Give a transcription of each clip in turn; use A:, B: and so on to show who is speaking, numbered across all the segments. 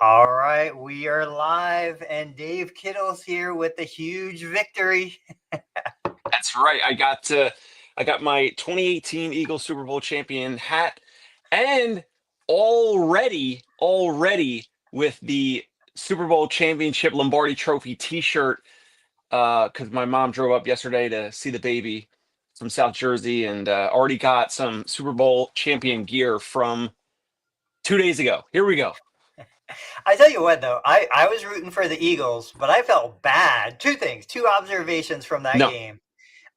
A: All right, we are live, and Dave Kittle's here with a huge victory.
B: That's right. I got my 2018 Eagles Super Bowl champion hat, and already with the Super Bowl championship Lombardi Trophy T-shirt. Because my mom drove up yesterday to see the baby from South Jersey, and already got some Super Bowl champion gear from 2 days ago. Here we go.
A: I tell you what, though, I was rooting for the Eagles, but I felt bad. Two things, two observations from that
B: No,
A: game.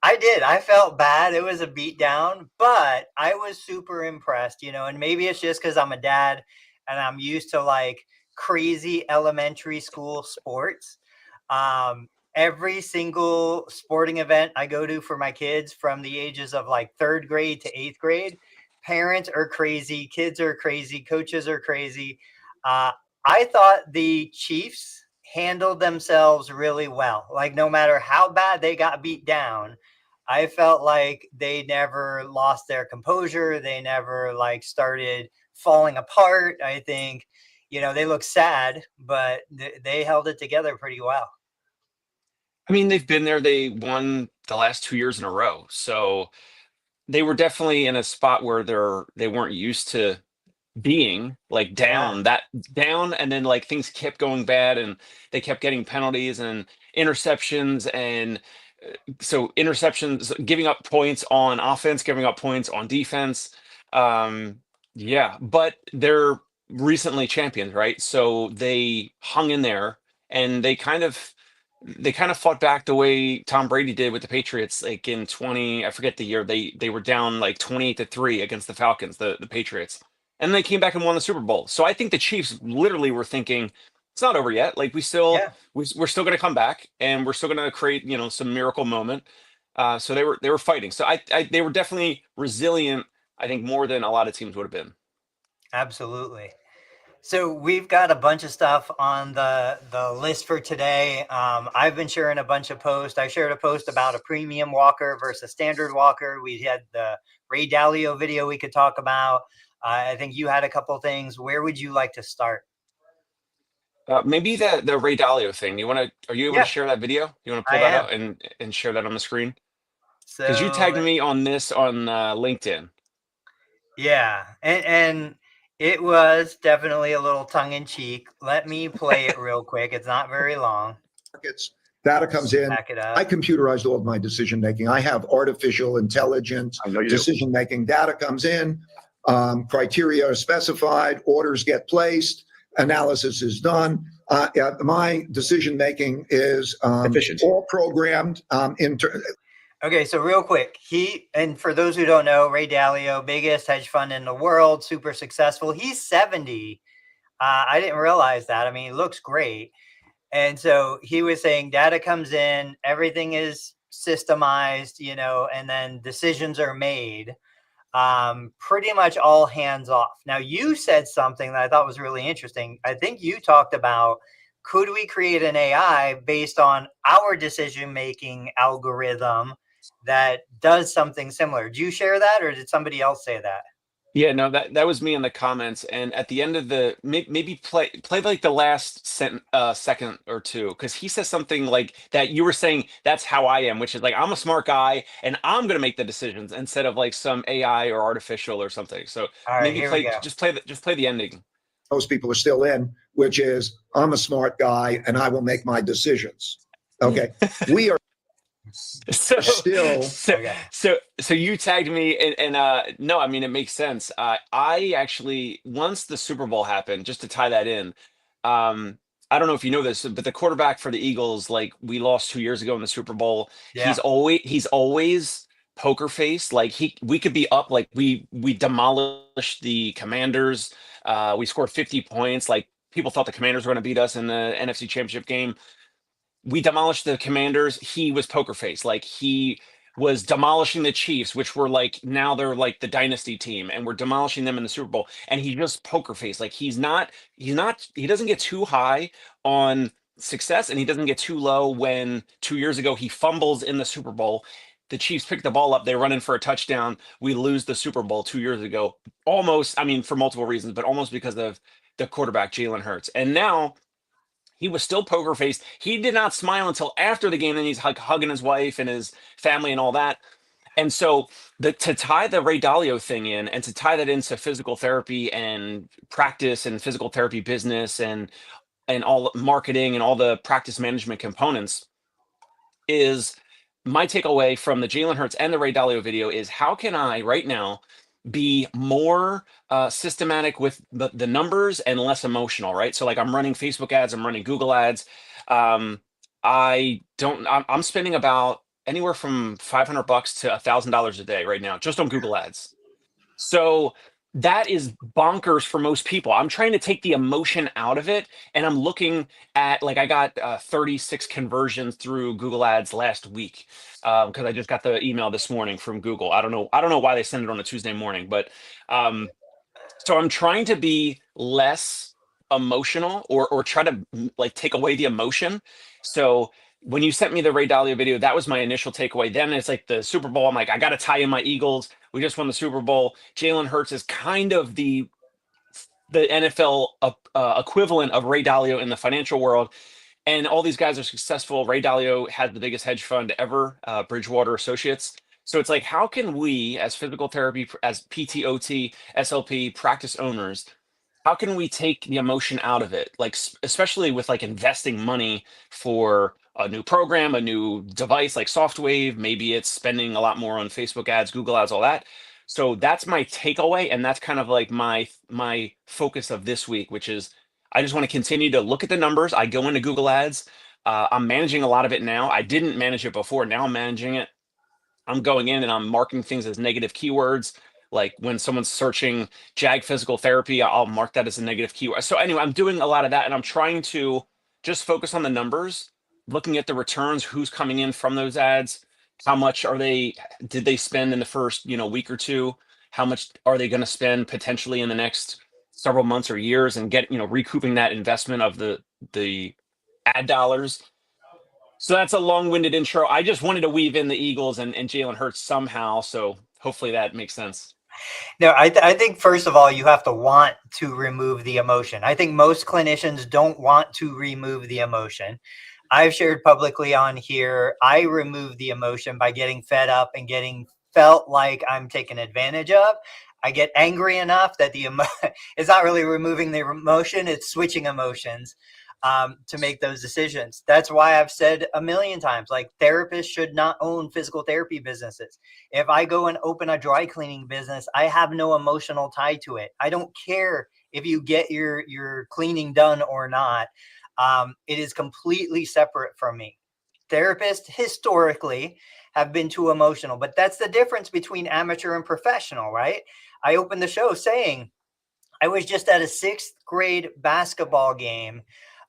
A: I did. I felt bad. It was a beatdown, but I was super impressed, and maybe it's just because I'm a dad and I'm used to like crazy elementary school sports. Every single sporting event I go to for my kids from the ages of like third grade to eighth grade, parents are crazy, kids are crazy, coaches are crazy. Uh, I thought the Chiefs handled themselves really well. Like, no matter how bad they got beat down, I felt like they never lost their composure. They never like started falling apart. I think, they look sad, but they held it together pretty well.
B: I mean they've been there. They won the last 2 years in a row, so they were definitely in a spot where they weren't used to being like
A: Yeah.
B: down, and then like things kept going bad, and they kept getting penalties and interceptions, and so interceptions, giving up points on offense, giving up points on defense. um yeah, but they're recently champions, right? So they hung in there, and they kind of fought back the way Tom Brady did with the Patriots, like in 20, I forget the year, they were down like 28-3 against the Falcons, the Patriots. And they came back and won the Super Bowl. So I think the Chiefs literally were thinking, it's not over yet. Like
A: Yeah.
B: we're still going to come back, and we're still going to create, some miracle moment. So they were fighting. So they were definitely resilient, I think, more than a lot of teams would have been.
A: Absolutely. So we've got a bunch of stuff on the list for today. I've been sharing a bunch of posts. I shared a post about a premium walker versus standard walker. We had the Ray Dalio video we could talk about. I think you had a couple things. Where would you like to start?
B: Maybe the Ray Dalio thing. Are you able to
A: Yeah,
B: share that video? You want to pull
A: I
B: that
A: am.
B: up and share that on the screen? Because you
A: So
B: tagged me on this on LinkedIn.
A: yeah, and it was definitely a little tongue in cheek. Let me play it real quick. It's not very long.
C: Markets, data comes in.
A: Back it
C: I
A: up.
C: computerized all of my decision making. I have artificial intelligence
B: I know you do.
C: decision making. Data comes in, criteria are specified, orders get placed, analysis is done. My decision making is
B: Efficient.
C: all programmed.
A: Okay, so real quick, and for those who don't know, Ray Dalio, biggest hedge fund in the world, super successful. He's 70. I didn't realize that. I mean, he looks great. And so he was saying data comes in, everything is systemized, and then decisions are made. Pretty much all hands off. Now, you said something that I thought was really interesting. I think you talked about, could we create an AI based on our decision making algorithm that does something similar? Do you share that, or did somebody else say that?
B: Yeah, no, that was me in the comments. And at the end of the maybe play like the last second or two, because he says something like that. You were saying that's how I am, which is like I'm a smart guy and I'm gonna make the decisions instead of like some AI or artificial or something. So
A: All right,
B: maybe
A: here we go.
B: just play the ending.
C: Most people are still in, which is I'm a smart guy and I will make my decisions. Okay, we are
B: So,
C: still.
B: so,
A: Okay.
B: so you tagged me, and no, I mean it makes sense. I actually, once the Super Bowl happened, just to tie that in, um, I don't know if you know this, but the quarterback for the Eagles, like we lost 2 years ago in the Super Bowl,
A: Yeah.
B: he's always poker face. Like we could be up, like we demolished the Commanders. We scored 50 points. Like people thought the Commanders were going to beat us in the NFC Championship game. We demolished the Commanders. He was poker face. Like he was demolishing the Chiefs, which were like now they're like the dynasty team, and we're demolishing them in the Super Bowl. And he just poker face. Like he doesn't get too high on success, and he doesn't get too low when 2 years ago he fumbles in the Super Bowl. The Chiefs pick the ball up, they run in for a touchdown. We lose the Super Bowl 2 years ago. Almost, I mean, for multiple reasons, but almost because of the quarterback, Jalen Hurts. And now he was still poker faced. He did not smile until after the game. And he's like hugging his wife and his family and all that. And so to tie the Ray Dalio thing in and to tie that into physical therapy and practice and physical therapy business and all marketing and all the practice management components is my takeaway from the Jalen Hurts and the Ray Dalio video is how can I right now be more systematic with the numbers and less emotional, right? So like I'm running Facebook ads, I'm running Google ads. I'm spending about anywhere from $500 to $1,000 a day right now, just on Google ads. So that is bonkers for most people. I'm trying to take the emotion out of it, and I'm looking at like I got 36 conversions through Google Ads last week because I just got the email this morning from Google. I don't know why they send it on a Tuesday morning, but so I'm trying to be less emotional or try to like take away the emotion. So when you sent me the Ray Dalio video, that was my initial takeaway. Then it's like the Super Bowl. I'm like, I got to tie in my Eagles. We just won the Super Bowl. Jalen Hurts is kind of the NFL equivalent of Ray Dalio in the financial world. And all these guys are successful. Ray Dalio had the biggest hedge fund ever, Bridgewater Associates. So it's like, how can we, as physical therapy, as PTOT, SLP practice owners, how can we take the emotion out of it? Like, especially with like investing money for a new program, a new device like SoftWave, maybe it's spending a lot more on Facebook ads, Google ads, all that. So that's my takeaway. And that's kind of like my focus of this week, which is I just want to continue to look at the numbers. I go into Google ads. I'm managing a lot of it now. I didn't manage it before. Now I'm managing it. I'm going in and I'm marking things as negative keywords. Like when someone's searching JAG physical therapy, I'll mark that as a negative keyword. So anyway, I'm doing a lot of that and I'm trying to just focus on the numbers, looking at the returns, who's coming in from those ads, how much did they spend in the first, week or two? How much are they going to spend potentially in the next several months or years and get, recouping that investment of the ad dollars. So that's a long-winded intro. I just wanted to weave in the Eagles and Jalen Hurts somehow. So hopefully that makes sense.
A: No, I think first of all, you have to want to remove the emotion. I think most clinicians don't want to remove the emotion. I've shared publicly on here, I remove the emotion by getting fed up and getting felt like I'm taken advantage of. I get angry enough that it's not really removing the emotion, it's switching emotions to make those decisions. That's why I've said a million times, like therapists should not own physical therapy businesses. If I go and open a dry cleaning business, I have no emotional tie to it. I don't care if you get your cleaning done or not. It is completely separate from me. Therapists historically have been too emotional, but that's the difference between amateur and professional, right? I opened the show saying I was just at a 6th grade basketball game.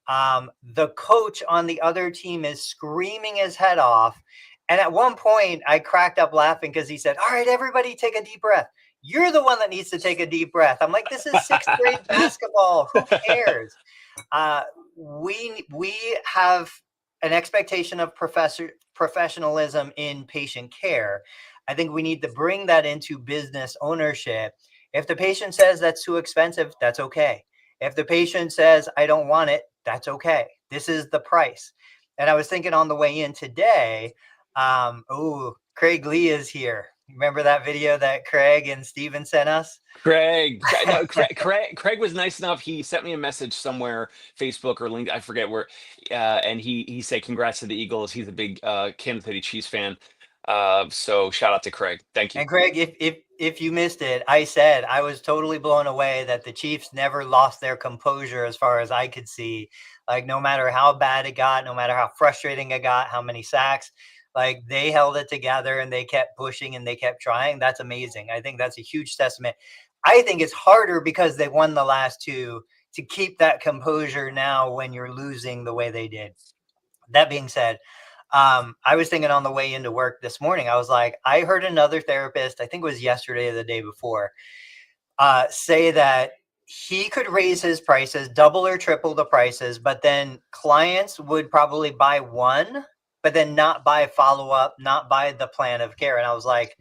A: The coach on the other team is screaming his head off. And at one point I cracked up laughing because he said, all right, everybody take a deep breath. You're the one that needs to take a deep breath. I'm like, this is 6th grade basketball. Who cares? We have an expectation of professionalism in patient care. I think we need to bring that into business ownership. If the patient says that's too expensive, that's okay. If the patient says, I don't want it, that's okay. This is the price. And I was thinking on the way in today, Craig Lee is here. Remember that video that Craig and Steven sent us?
B: Craig was nice enough. He sent me a message somewhere, Facebook or LinkedIn, I forget where. And he said, congrats to the Eagles. He's a big Kansas City Chiefs fan. So shout out to Craig. Thank you.
A: And Craig, if you missed it, I said I was totally blown away that the Chiefs never lost their composure as far as I could see. Like no matter how bad it got, no matter how frustrating it got, how many sacks, like they held it together and they kept pushing and they kept trying. That's amazing. I think that's a huge testament. I think it's harder because they won the last two to keep that composure now when you're losing the way they did. That being said, I was thinking on the way into work this morning, I was like, I heard another therapist, I think it was yesterday or the day before, say that he could raise his prices, double or triple the prices, but then clients would probably buy one, but then not buy follow-up, not buy the plan of care. And I was like,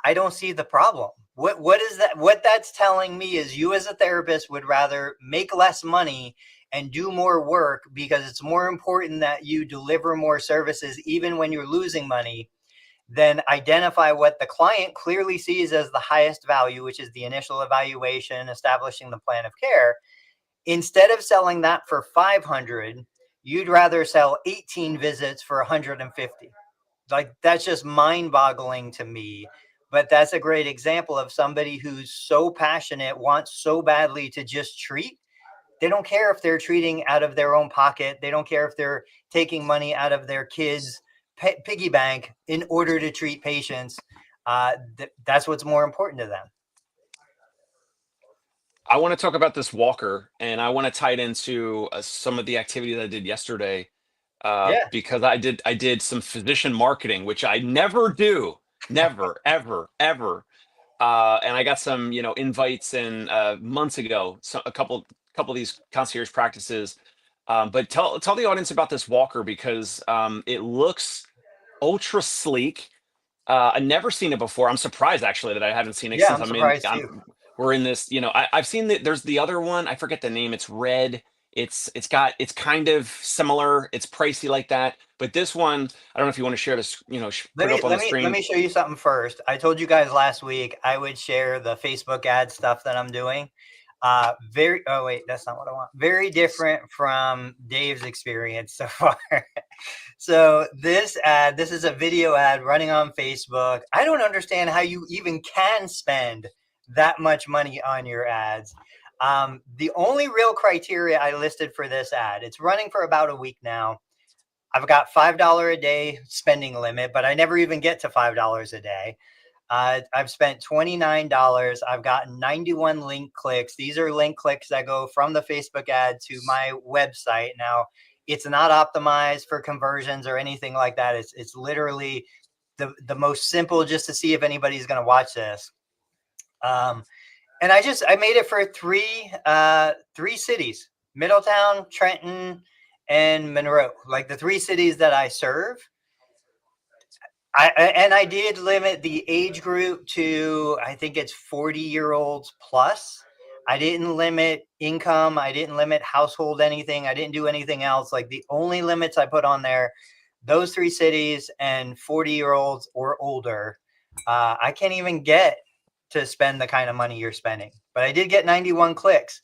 A: I don't see the problem. What is that? What that's telling me is you as a therapist would rather make less money and do more work because it's more important that you deliver more services even when you're losing money than identify what the client clearly sees as the highest value, which is the initial evaluation, establishing the plan of care. Instead of selling that for 500, you'd rather sell 18 visits for 150. Like, that's just mind-boggling to me. But that's a great example of somebody who's so passionate, wants so badly to just treat. They don't care if they're treating out of their own pocket. They don't care if they're taking money out of their kids' piggy bank in order to treat patients. That's what's more important to them.
B: I want to talk about this walker, and I want to tie it into some of the activity that I did yesterday,
A: Yeah.
B: because I did some physician marketing, which I never do, never, ever, ever. And I got some, invites in months ago, so a couple of these concierge practices. But tell the audience about this walker, because it looks ultra sleek. I've never seen it before. I'm surprised actually that I haven't seen it
A: Yeah,
B: since
A: I'm surprised too.
B: we're in this. I've seen that there's the other one. I forget the name. It's red. It's kind of similar. It's pricey like that. But this one, I don't know if you want to share this. Put it up on the
A: Let
B: screen.
A: me show you something first. I told you guys last week I would share the Facebook ad stuff that I'm doing. Oh wait, that's not what I want. Very different from Dave's experience so far. So this is a video ad running on Facebook. I don't understand how you even can spend that much money on your ads. The only real criteria I listed for this ad, it's running for about a week now. I've got $5 a day spending limit, but I never even get to $5 a day. I've spent $29. I've gotten 91 link clicks. These are link clicks that go from the Facebook ad to my website. Now, it's not optimized for conversions or anything like that. It's literally the most simple, just to see if anybody's going to watch this. And I made it for three cities: Middletown, Trenton, and Monroe, like the three cities that I serve. I did limit the age group to, I think it's 40-year-olds plus. I didn't limit income. I didn't limit household anything. I didn't do anything else. Like, the only limits I put on there, those three cities and 40-year-olds or older. I can't even get to spend the kind of money you're spending, but I did get 91 clicks.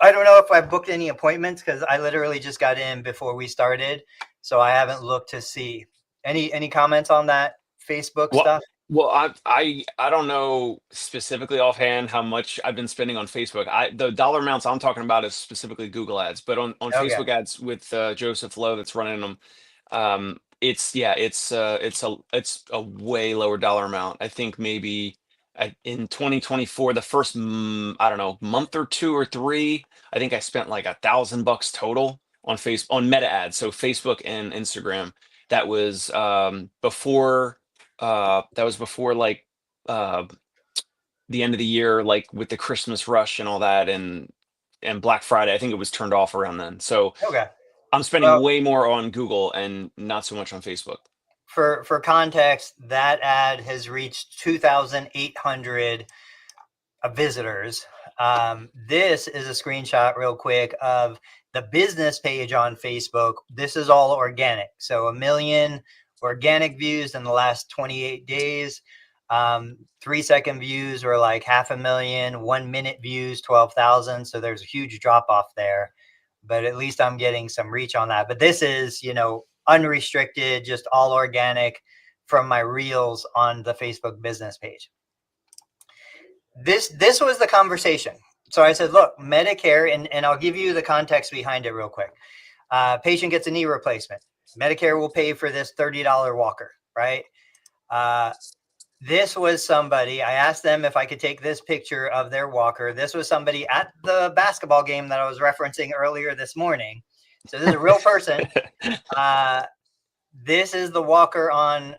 A: I don't know if I booked any appointments because I literally just got in before we started, so I haven't looked to see. Any comments on that Facebook stuff?
B: Well, I don't know specifically offhand how much I've been spending on Facebook. The dollar amounts I'm talking about is specifically Google ads, but on
A: Okay.
B: Facebook ads with Joseph Lowe that's running them, it's a way lower dollar amount. I think maybe in 2024, the first I don't know, month or two or three, I think I spent like $1,000 total on Meta ads, so Facebook and Instagram. That was before like the end of the year, like with the Christmas rush and all that, and Black Friday. I think it was turned off around then. So
A: Okay.
B: I'm spending
A: Well,
B: way more on Google and not so much on Facebook.
A: for context, that ad has reached 2,800 visitors. This is a screenshot real quick of the business page on Facebook. This is all organic. So 1 million organic views in the last 28 days. 3-second views were like 500,000, 1 minute views, 12,000. So there's a huge drop off there, but at least I'm getting some reach on that. But this is, unrestricted, just all organic from my reels on the Facebook business page. This was the conversation. So I said, look, Medicare, and I'll give you the context behind it real quick. Patient gets a knee replacement. Medicare will pay for this $30 walker, right? This was somebody, I asked them if I could take this picture of their walker. This was somebody at the basketball game that I was referencing earlier this morning. So this is a real person. This is the walker on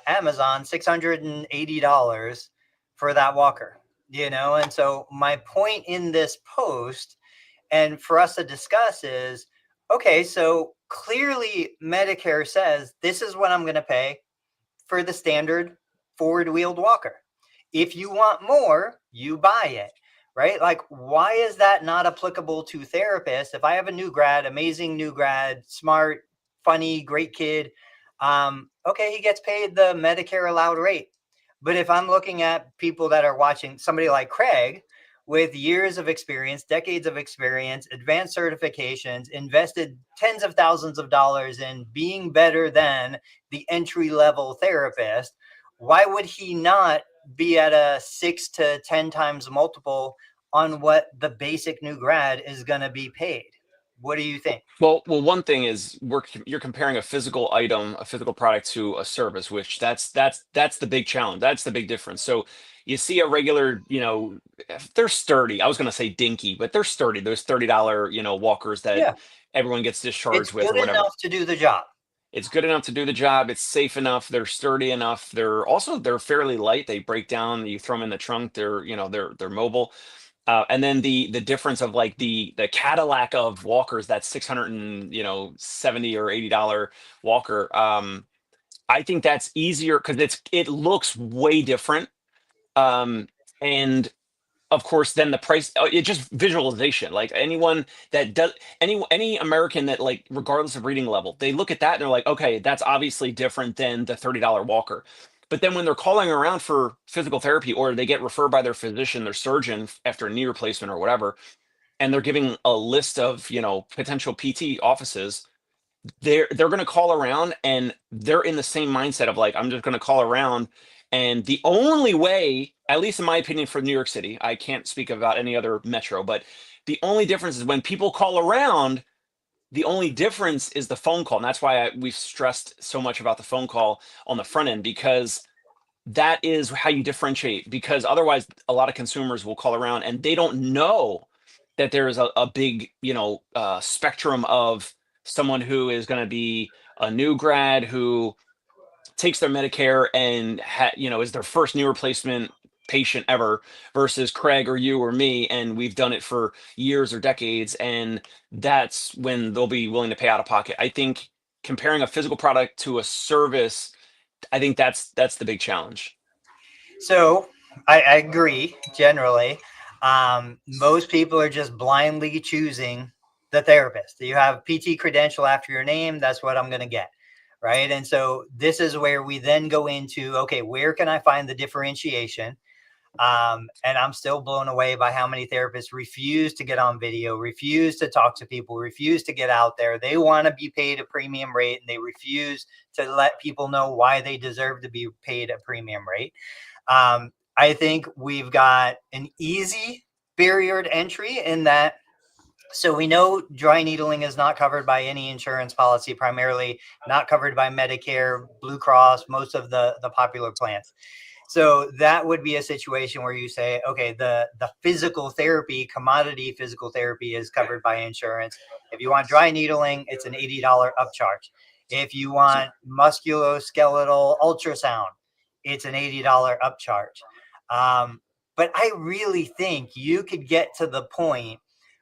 A: Amazon, $680 for that walker. And so my point in this post and for us to discuss is, okay, so clearly Medicare says this is what I'm going to pay for the standard forward wheeled walker. If you want more, you buy it, right? Like, why is that not applicable to therapists? If I have a new grad, amazing new grad, smart, funny, great kid, okay, he gets paid the Medicare allowed rate. But if I'm looking at people that are watching, somebody like Craig with years of experience, decades of experience, advanced certifications, invested tens of thousands of dollars in being better than the entry level therapist, why would he not be at a 6 to 10 times multiple on what the basic new grad is going to be paid? What do you think?
B: Well, one thing is you're comparing a physical item, a physical product to a service, which that's the big challenge. That's the big difference. So you see a regular, they're sturdy. I was going to say dinky, but they're sturdy. Those $30, walkers that
A: Yeah,
B: everyone gets
A: it's
B: discharged with
A: good
B: or whatever.
A: enough to do the job.
B: It's good enough to do the job. It's safe enough. They're sturdy enough. They're fairly light. They break down. You throw them in the trunk. They're mobile. And then the difference of like the Cadillac of walkers, that 600 and 70 or $80 walker. I think that's easier because it looks way different. And of course, then the price, it just visualization. Like anyone that does any American that, like, regardless of reading level, they look at that and they're like, okay, that's obviously different than the $30 walker. But then when they're calling around for physical therapy, or they get referred by their physician, their surgeon after a knee replacement or whatever, and they're giving a list of potential PT offices, they're going to call around, and they're in the same mindset of like, I'm just going to call around. And the only way, at least in my opinion, for New York City, I can't speak about any other metro, but the only difference is when people call around, the only difference is the phone call. And that's why we've stressed so much about the phone call on the front end, because that is how you differentiate. Because otherwise, a lot of consumers will call around and they don't know that there is a big, spectrum of someone who is going to be a new grad who takes their Medicare and is their first knee replacement patient ever, versus Craig or you or me, and we've done it for years or decades, and that's when they'll be willing to pay out of pocket. I think comparing a physical product to a service, I think that's the big challenge.
A: So I agree generally. Most people are just blindly choosing the therapist. You have PT credential after your name, that's what I'm going to get. Right. And so this is where we then go into, okay, where can I find the differentiation? And I'm still blown away by how many therapists refuse to get on video, refuse to talk to people, refuse to get out there. They want to be paid a premium rate, and they refuse to let people know why they deserve to be paid a premium rate. I think we've got an easy barrier to entry in that. So we know dry needling is not covered by any insurance policy, primarily not covered by Medicare, Blue Cross, most of the popular plans. So that would be a situation where you say, okay, the physical therapy, commodity physical therapy is covered by insurance. If you want dry needling, it's an $80 upcharge. If you want musculoskeletal ultrasound, it's an $80 upcharge. But I really think you could get to the point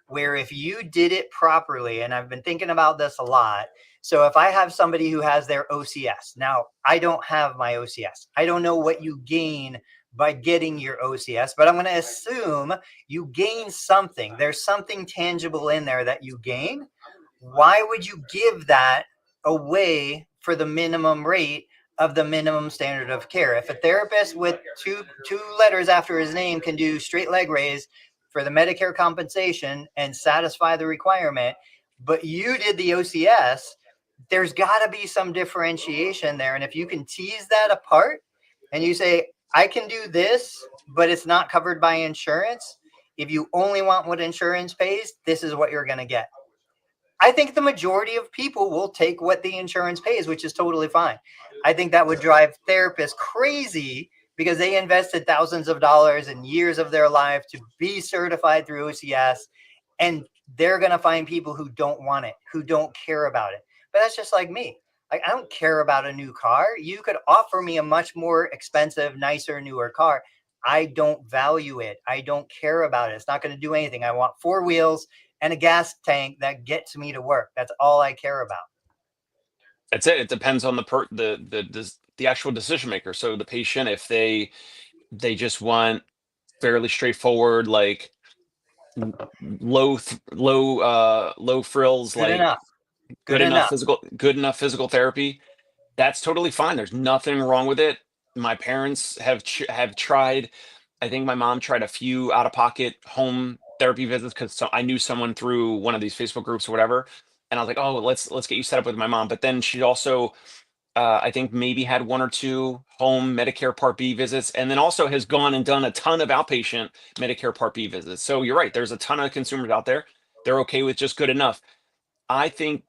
A: where if you did it properly, and I've been thinking about this a lot. So if I have somebody who has their OCS, now I don't have my OCS. I don't know what you gain by getting your OCS, but I'm going to assume you gain something. There's something tangible in there that you gain. Why would you give that away for the minimum rate of the minimum standard of care? If a therapist with two letters after his name can do straight leg raise for the Medicare compensation and satisfy the requirement, but you did the OCS, there's got to be some differentiation there. And if you can tease that apart and you say, I can do this, but it's not covered by insurance. If you only want what insurance pays, this is what you're going to get. I think the majority of people will take what the insurance pays, which is totally fine. I think that would drive therapists crazy because they invested thousands of dollars and years of their life to be certified through OCS. And they're going to find people who don't want it, who don't care about it. But that's just like me. Like, I don't care about a new car. You could offer me a much more expensive, nicer, newer car. I don't value it. I don't care about it. It's not going to do anything. I want 4 wheels and a gas tank that gets me to work. That's all I care about.
B: That's it. It depends on the actual decision maker. So the patient, if they They just want fairly straightforward, like low frills,
A: Good
B: like
A: enough. Good enough.
B: good enough physical therapy. That's totally fine. There's nothing wrong with it. My parents have tried. I think my mom tried a few out of pocket home therapy visits because I knew someone through one of these Facebook groups or whatever, and I was like, oh, let's get you set up with my mom. But then she also, I think maybe had one or two home Medicare Part B visits, and then also has gone and done a ton of outpatient Medicare Part B visits. So you're right. There's a ton of consumers out there. They're okay with just good enough. I think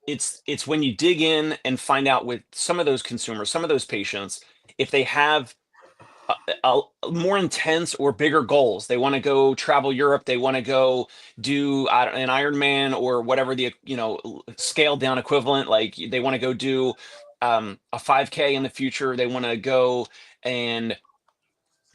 B: it's when you dig in and find out with some of those consumers, some of those patients, if they have more intense or bigger goals. They want to go travel Europe. They want to go do an Ironman or whatever the scaled down equivalent. Like they want to go do a 5K in the future. They want to go and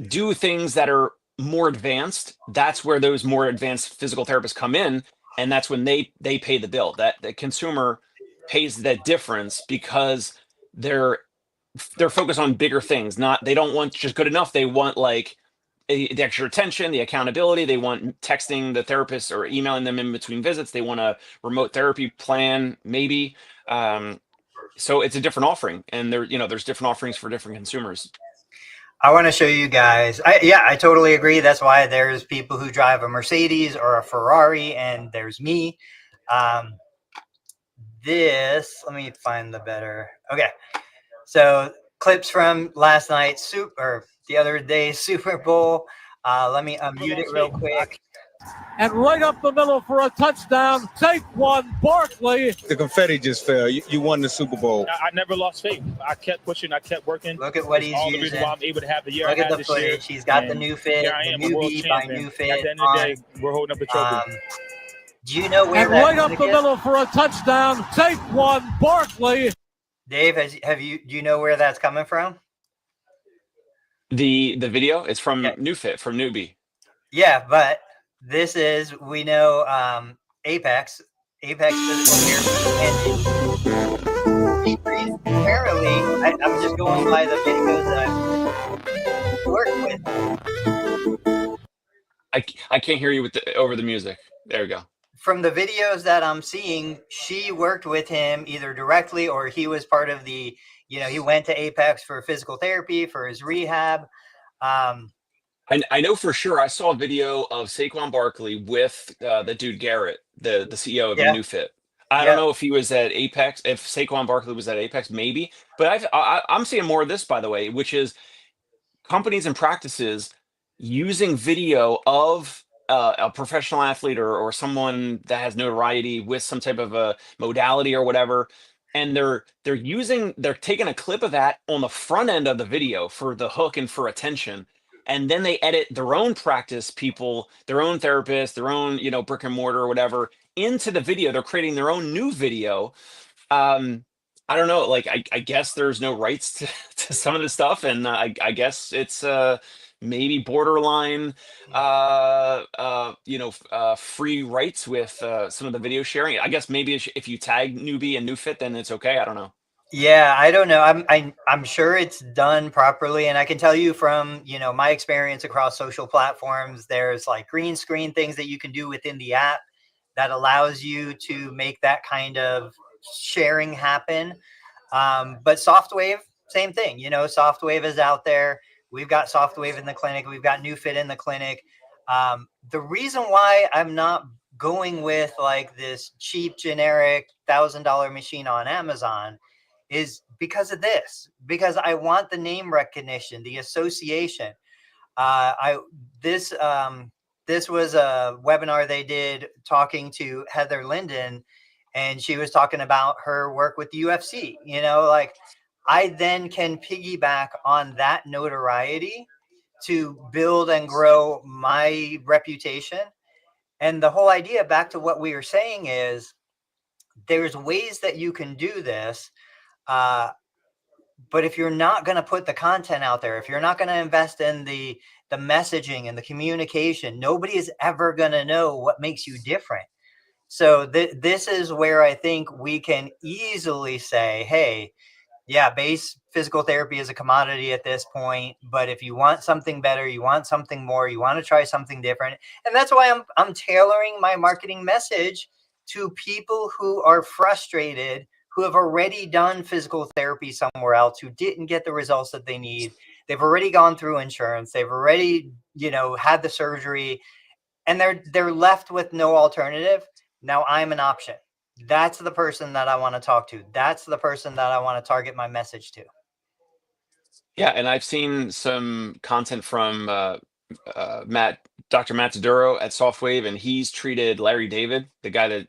B: do things that are more advanced. That's where those more advanced physical therapists come in, and that's when they pay the bill. That the consumer pays that difference because they're they're focused on bigger things. Not they don't want just good enough. They want like the extra attention, the accountability. They want texting the therapist or emailing them in between visits. They want a remote therapy plan, maybe. So it's a different offering, and there's different offerings for different consumers.
A: I want to show you guys. I totally agree. That's why there's people who drive a Mercedes or a Ferrari, and there's me. Let me find the better. Okay. So clips from last night's the other day's Super Bowl. Let me unmute it real quick.
D: And right up the middle for a touchdown, Saquon Barkley.
E: The confetti just fell. You won the Super Bowl.
F: I never lost faith. I kept pushing. I kept working.
A: Look at what he's
F: all
A: using.
F: The reason why I'm able to have the year.
A: Look
F: I
A: at
F: had
A: the
F: this year.
A: footage. He's got the new fit,
F: the
A: new beat by new fit.
F: At the end of the day, we're holding up the trophy.
A: Do you know where
D: and
A: that
D: right up the middle for a touchdown, Saquon Barkley.
A: Dave, do you know where that's coming from?
B: The video is from NewFit, from Newbie.
A: Yeah, but we know Apex physical therapy, and apparently I'm just going by the videos that I've worked with.
B: I can't hear you over the music. There we go.
A: From the videos that I'm seeing, she worked with him either directly or he was part of the, he went to Apex for physical therapy for his rehab.
B: I know for sure. I saw a video of Saquon Barkley with the dude Garrett, the CEO of NewFit. I don't know if he was at Apex, if Saquon Barkley was at Apex, maybe. But I'm seeing more of this, by the way, which is companies and practices using video of a professional athlete or someone that has notoriety with some type of a modality or whatever. And they're taking a clip of that on the front end of the video for the hook and for attention. And then they edit their own practice people, their own therapists, their own, brick and mortar or whatever into the video. They're creating their own new video. I don't know. Like, I guess there's no rights to some of this stuff. And I guess it's maybe borderline, free rights with some of the video sharing. I guess maybe if you tag Newbie and NewFit, then it's okay. I don't know.
A: Yeah, I don't know. I'm sure it's done properly, and I can tell you from my experience across social platforms, there's like green screen things that you can do within the app that allows you to make that kind of sharing happen. But Softwave, same thing. Softwave is out there. We've got Softwave in the clinic. We've got NewFit in the clinic. The reason why I'm not going with like this cheap generic $1,000 machine on Amazon is because of this, because I want the name recognition, the association. This was a webinar they did talking to Heather Linden, and she was talking about her work with the UFC. Like I then can piggyback on that notoriety to build and grow my reputation. And the whole idea, back to what we were saying, is there's ways that you can do this. But if you're not going to put the content out there, if you're not going to invest in the messaging and the communication, nobody is ever going to know what makes you different. So this is where I think we can easily say, hey, yeah, base physical therapy is a commodity at this point. But if you want something better, you want something more, you want to try something different. And that's why I'm tailoring my marketing message to people who are frustrated, who have already done physical therapy somewhere else, who didn't get the results that they need. They've already gone through insurance. They've already, had the surgery, and they're left with no alternative. Now I'm an option. That's the person that I want to talk to. That's the person that I want to target my message to.
B: Yeah, and I've seen some content from Dr. Matt Taduro at Softwave, and he's treated Larry David, the guy that,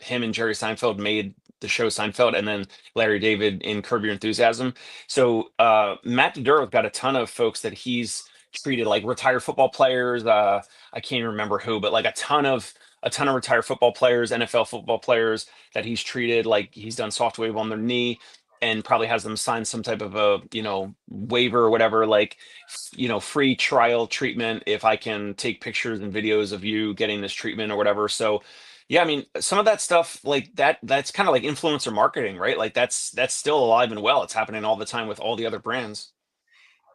B: him and Jerry Seinfeld made the show Seinfeld, and then Larry David in Curb Your Enthusiasm. So Matt Taduro's got a ton of folks that he's treated, like retired football players. I can't even remember who, but like a ton of retired football players, NFL football players that he's treated. Like he's done Softwave on their knee and probably has them sign some type of a waiver or whatever, like free trial treatment if I can take pictures and videos of you getting this treatment or whatever. So yeah, I mean, some of that stuff like that's kind of like influencer marketing, right? Like that's still alive and well. It's happening all the time with all the other brands.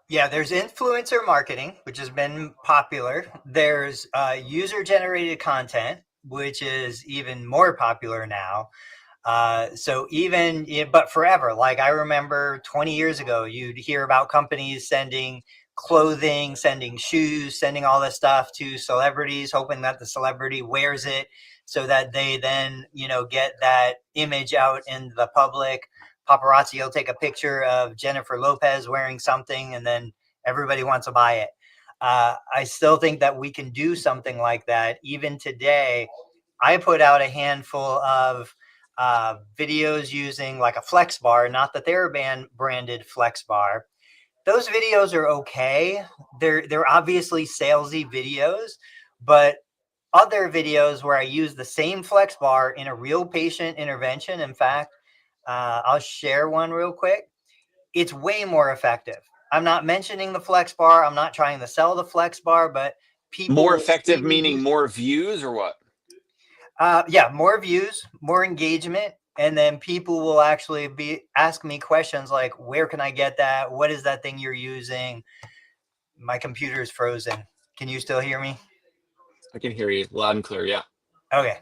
A: Yeah, there's influencer marketing, which has been popular. There's user-generated content, which is even more popular now. But forever, like I remember 20 years ago, you'd hear about companies sending clothing, sending shoes, sending all this stuff to celebrities, hoping that the celebrity wears it so that they then, get that image out in the public. Paparazzi will take a picture of Jennifer Lopez wearing something, and then everybody wants to buy it. I still think that we can do something like that. Even today, I put out a handful of videos using like a flex bar, not the TheraBand branded flex bar. Those videos are okay. They're obviously salesy videos, but other videos where I use the same flex bar in a real patient intervention. In fact, I'll share one real quick. It's way more effective. I'm not mentioning the flex bar. I'm not trying to sell the flex bar, but people
B: More effective meaning more views or what?
A: Yeah, more views, more engagement, and then people will actually ask me questions like, where can I get that? What is that thing you're using? My computer is frozen. Can you still hear me?
B: I can hear you loud and clear. Yeah.
A: Okay.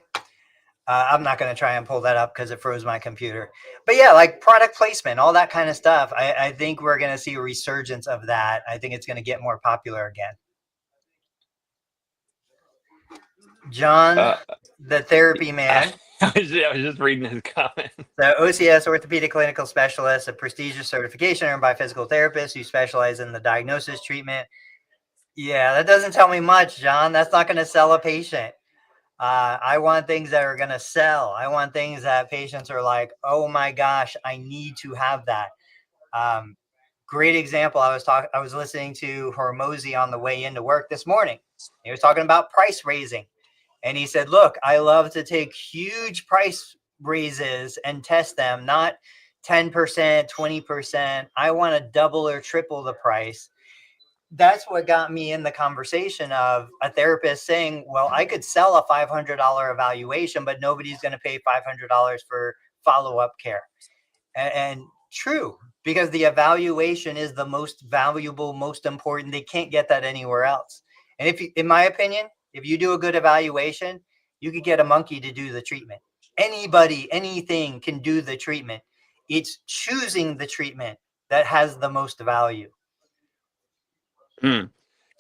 A: I'm not going to try and pull that up because it froze my computer. But yeah, like product placement, all that kind of stuff. I think we're going to see a resurgence of that. I think it's going to get more popular again. John, the therapy man.
B: I was just reading his comment.
A: The OCS, orthopedic clinical specialist, a prestigious certification earned by physical therapists who specialize in the diagnosis treatment. Yeah, that doesn't tell me much, John. That's not going to sell a patient. I want things that are going to sell. I want things that patients are like, oh my gosh, I need to have that. Great example. I was listening to Hormozy on the way into work this morning. He was talking about price raising. And he said, look, I love to take huge price raises and test them, not 10%, 20%. I want to double or triple the price. That's what got me in the conversation of a therapist saying, well, I could sell a $500 evaluation, but nobody's going to pay $500 for follow-up care. And true, because the evaluation is the most valuable, most important. They can't get that anywhere else. And in my opinion, if you do a good evaluation, you could get a monkey to do the treatment. Anybody, anything can do the treatment. It's choosing the treatment that has the most value.
B: Do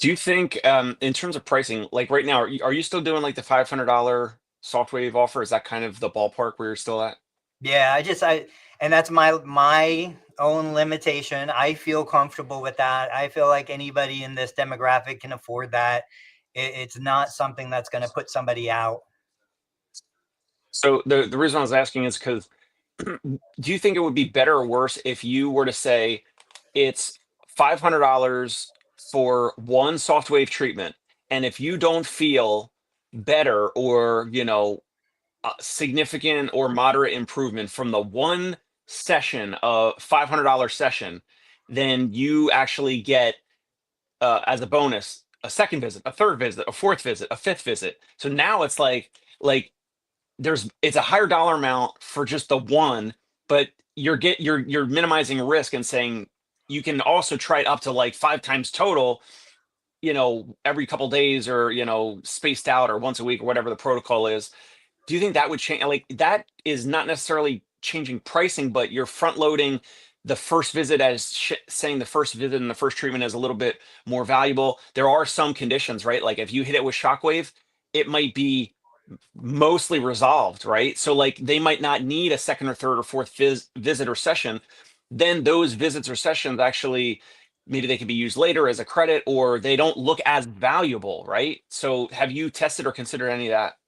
B: you think, in terms of pricing, like right now, are you still doing like the $500 Softwave offer? Is that kind of the ballpark where you're still at?
A: Yeah, and that's my own limitation. I feel comfortable with that. I feel like anybody in this demographic can afford that. It's not something that's going to put somebody out.
B: So the reason I was asking is because do you think it would be better or worse if you were to say it's $500 for one Softwave treatment, and if you don't feel better or significant or moderate improvement from the one session of $500 session, then you actually get as a bonus a second visit, a third visit, a fourth visit, a fifth visit. So now it's like it's a higher dollar amount for just the one, but you're minimizing risk and saying you can also try it up to like 5 times total, every couple days, or spaced out, or once a week, or whatever the protocol is. Do you think that would change? Like, that is not necessarily changing pricing, but you're front loading the first visit as saying the first visit and the first treatment is a little bit more valuable. There are some conditions, right? Like if you hit it with Shockwave, it might be mostly resolved, right? So like they might not need a second or third or fourth visit or session. Then those visits or sessions actually, maybe they can be used later as a credit, or they don't look as valuable, right? So have you tested or considered any of that?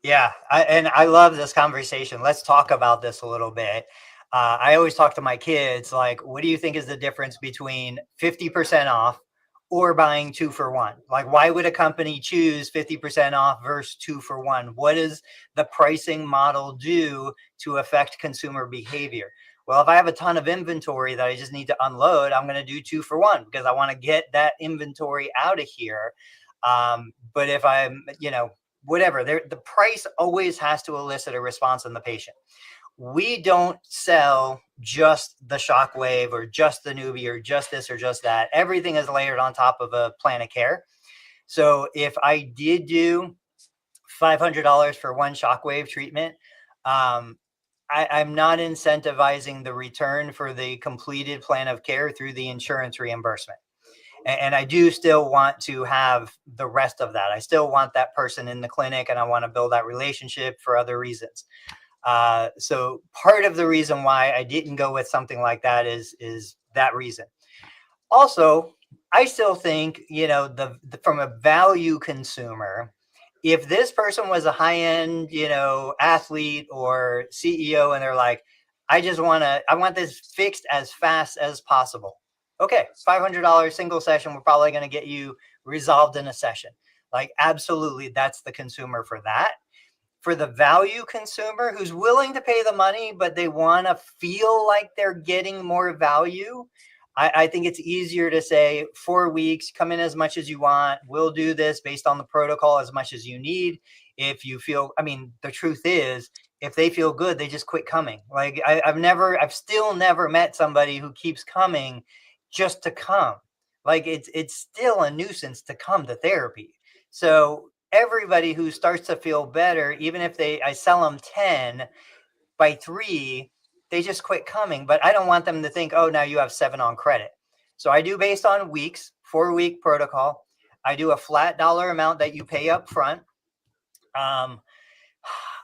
A: Yeah, and I love this conversation. Let's talk about this a little bit. I always talk to my kids, like, what do you think is the difference between 50% off or buying 2 for 1? Like, why would a company choose 50% off versus 2 for 1? What does the pricing model do to affect consumer behavior? Well, if I have a ton of inventory that I just need to unload, I'm going to do 2 for 1 because I want to get that inventory out of here. But if I'm, whatever, the price always has to elicit a response in the patient. We don't sell just the Shockwave or just the Nubie or just this or just that. Everything is layered on top of a plan of care. So if I did do $500 for one Shockwave treatment, I'm not incentivizing the return for the completed plan of care through the insurance reimbursement. And I do still want to have the rest of that. I still want that person in the clinic, and I want to build that relationship for other reasons. So part of the reason why I didn't go with something like that is that reason. Also, I still think, from a value consumer, if this person was a high-end, athlete or CEO, and they're like, I want this fixed as fast as possible. Okay, $500 single session, we're probably going to get you resolved in a session. Like, absolutely, that's the consumer for that. For the value consumer who's willing to pay the money, but they want to feel like they're getting more value, I think it's easier to say 4 weeks, come in as much as you want. We'll do this based on the protocol as much as you need. If you feel, the truth is, if they feel good, they just quit coming. Like I've still never met somebody who keeps coming just to come. Like it's still a nuisance to come to therapy. So everybody who starts to feel better, even if I sell them 10, by 3, they just quit coming. But I don't want them to think, oh, now you have 7 on credit. So I do based on weeks, 4-week protocol. I do a flat dollar amount that you pay up front. I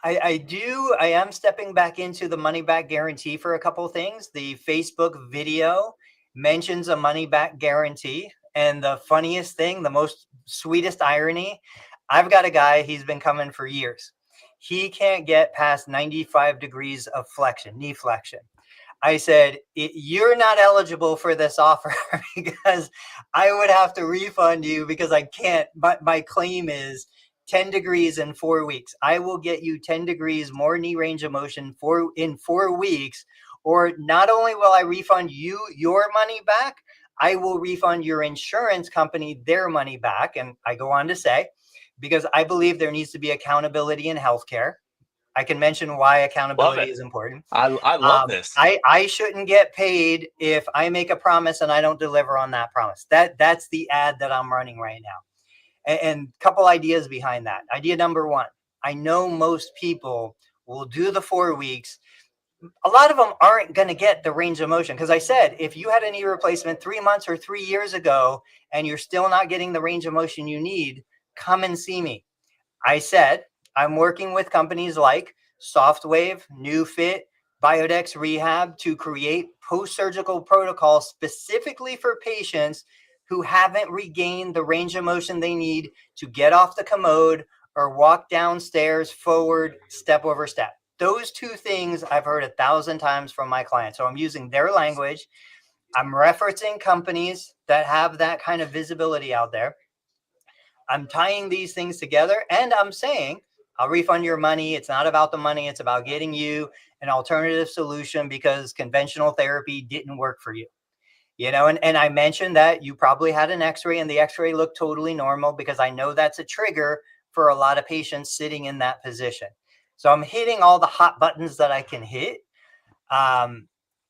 A: am stepping back into the money back guarantee for a couple of things. The Facebook video mentions a money back guarantee. And the funniest thing, the most sweetest irony, I've got a guy, he's been coming for years. He can't get past 95 degrees of flexion, knee flexion. I said, you're not eligible for this offer because I would have to refund you because I can't. But my claim is 10 degrees in 4 weeks. I will get you 10 degrees more knee range of motion in 4 weeks. Or not only will I refund you your money back, I will refund your insurance company their money back. And I go on to say, because I believe there needs to be accountability in healthcare. I can mention why accountability is important.
B: I love this.
A: I shouldn't get paid if I make a promise and I don't deliver on that promise. That's the ad that I'm running right now. And a couple ideas behind that. Idea number 1, I know most people will do the 4 weeks. A lot of them aren't going to get the range of motion. Because I said, if you had a knee replacement 3 months or 3 years ago, and you're still not getting the range of motion you need, come and see me. I said, I'm working with companies like SoftWave, NewFit, Biodex Rehab to create post-surgical protocols specifically for patients who haven't regained the range of motion they need to get off the commode or walk downstairs, forward, step over step. Those 2 things I've heard 1,000 times from my clients. So I'm using their language. I'm referencing companies that have that kind of visibility out there. I'm tying these things together and I'm saying, I'll refund your money. It's not about the money. It's about getting you an alternative solution because conventional therapy didn't work for you. And I mentioned that you probably had an x-ray and the x-ray looked totally normal because I know that's a trigger for a lot of patients sitting in that position. So I'm hitting all the hot buttons that I can hit.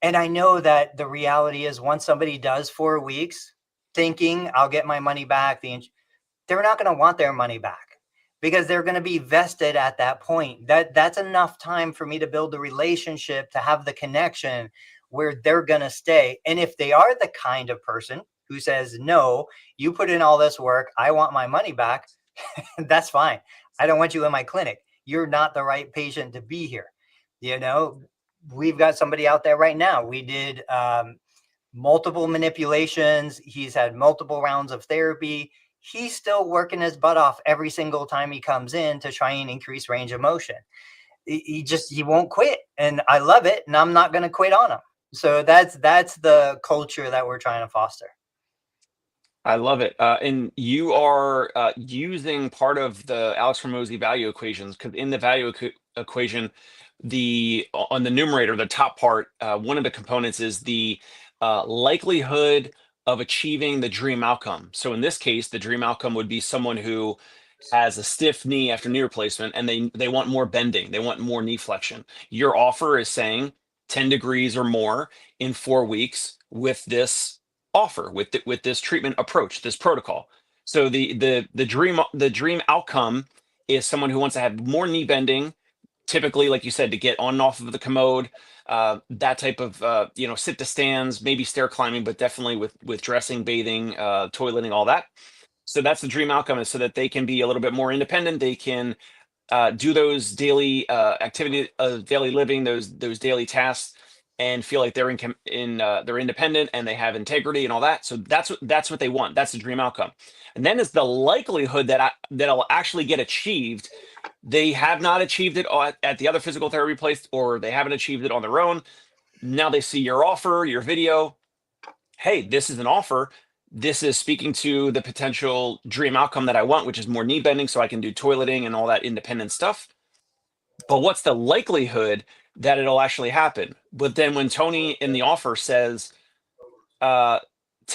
A: And I know that the reality is once somebody does 4 weeks thinking I'll get my money back, they're not going to want their money back because they're going to be vested at that point. That's enough time for me to build the relationship, to have the connection where they're going to stay. And if they are the kind of person who says, no, you put in all this work, I want my money back, that's fine. I don't want you in my clinic. You're not the right patient to be here. You know, we've got somebody out there right now. We did multiple manipulations. He's had multiple rounds of therapy. He's still working his butt off every single time he comes in to try and increase range of motion. He won't quit, and I love it, and I'm not going to quit on him. So that's the culture that we're trying to foster.
B: I love it. And you are using part of the Alex Hormozi value equations, because in the value equation, on the numerator, the top part, one of the components is the likelihood of achieving the dream outcome. So in this case, the dream outcome would be someone who has a stiff knee after knee replacement, and they want more bending, they want more knee flexion. Your offer is saying 10 degrees or more in 4 weeks with this offer, with this treatment approach, this protocol. So the dream outcome is someone who wants to have more knee bending, typically, like you said, to get on and off of the commode, that type of sit to stands, maybe stair climbing, but definitely with dressing, bathing, toileting, all that. So that's the dream outcome, is so that they can be a little bit more independent. They can do those daily activity of daily living, those daily tasks, and feel like they're they're independent and they have integrity and all that. So that's what they want. That's the dream outcome. And then is the likelihood that that'll actually get achieved. They have not achieved it at the other physical therapy place, or they haven't achieved it on their own. Now they see your offer, your video. Hey, this is an offer. This is speaking to the potential dream outcome that I want, which is more knee bending so I can do toileting and all that independent stuff. But what's the likelihood that it'll actually happen? But then when Tony in the offer says 10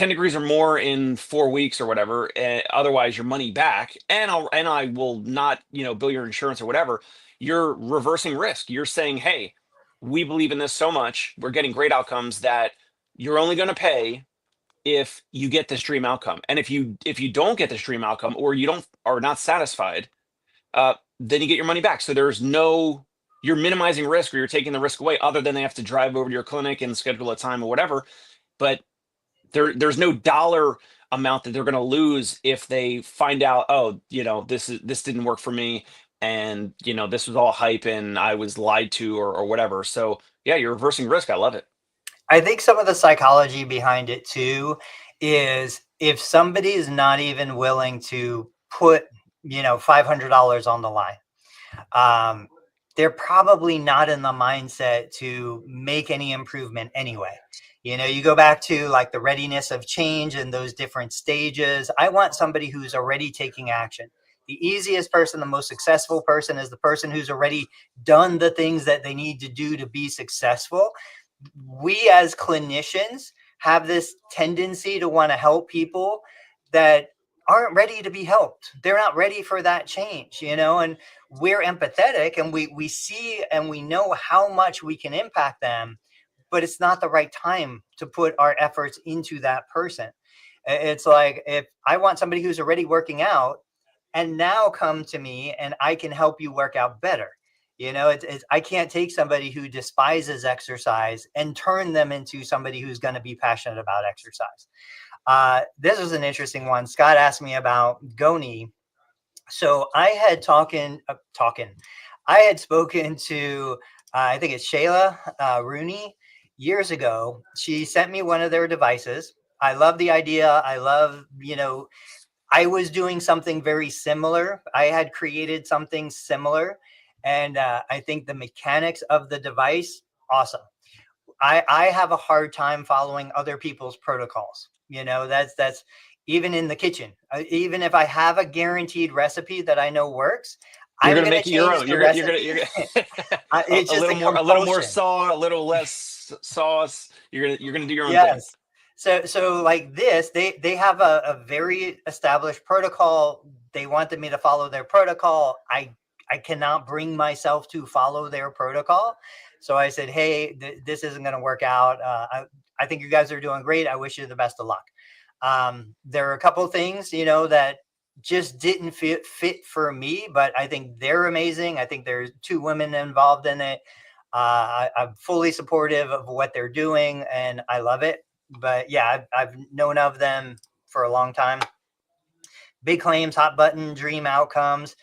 B: degrees or more in 4 weeks or whatever, otherwise your money back, and I will not, bill your insurance or whatever, you're reversing risk. You're saying, hey, we believe in this so much, we're getting great outcomes, that you're only going to pay if you get this dream outcome. And if you don't get this dream outcome, or you are not satisfied, then you get your money back. So you're minimizing risk, or you're taking the risk away, other than they have to drive over to your clinic and schedule a time or whatever. But there's no dollar amount that they're going to lose if they find out, oh, this didn't work for me, and this was all hype and I was lied to, or whatever. So yeah, you're reversing risk. I love it.
A: I think some of the psychology behind it too is, if somebody is not even willing to put, $500 on the line, they're probably not in the mindset to make any improvement anyway. You go back to like the readiness of change and those different stages. I want somebody who's already taking action. The easiest person, the most successful person, is the person who's already done the things that they need to do to be successful. We as clinicians have this tendency to want to help people that aren't ready to be helped. They're not ready for that change, and we're empathetic, and we see and we know how much we can impact them, but it's not the right time to put our efforts into that person. It's like, if I want somebody who's already working out and now come to me and I can help you work out better. I can't take somebody who despises exercise and turn them into somebody who's going to be passionate about exercise. This was an interesting one. Scott asked me about Goni. So I had I had spoken to, I think it's Shayla Rooney years ago. She sent me one of their devices. I love the idea. I love, I was doing something very similar. I had created something similar. And I think the mechanics of the device, awesome. I have a hard time following other people's protocols. That's even in the kitchen. Even if I have a guaranteed recipe that I know works,
B: I'm going to make it your own. You're going to
A: it's just
B: a little more salt, a little less sauce. You're going to do your own thing.
A: So like this, they have a very established protocol. They wanted me to follow their protocol. I cannot bring myself to follow their protocol. So I said, hey, this isn't going to work out. I think you guys are doing great. I wish you the best of luck. There are a couple things, that just didn't fit for me, but I think they're amazing. I think there's 2 women involved in it. I'm fully supportive of what they're doing, and I love it. But yeah, I've known of them for a long time. Big claims, hot button, dream outcomes.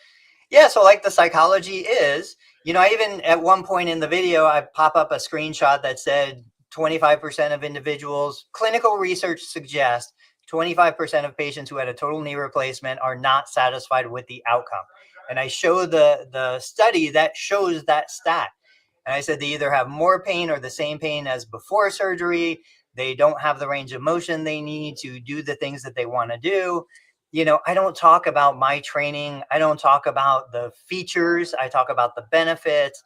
A: Yeah, so like the psychology is, I even at one point in the video, I pop up a screenshot that said 25% of individuals, clinical research suggests 25% of patients who had a total knee replacement are not satisfied with the outcome. And I show the study that shows that stat. And I said they either have more pain or the same pain as before surgery. They don't have the range of motion they need to do the things that they want to do. I don't talk about my training. I don't talk about the features. I talk about the benefits.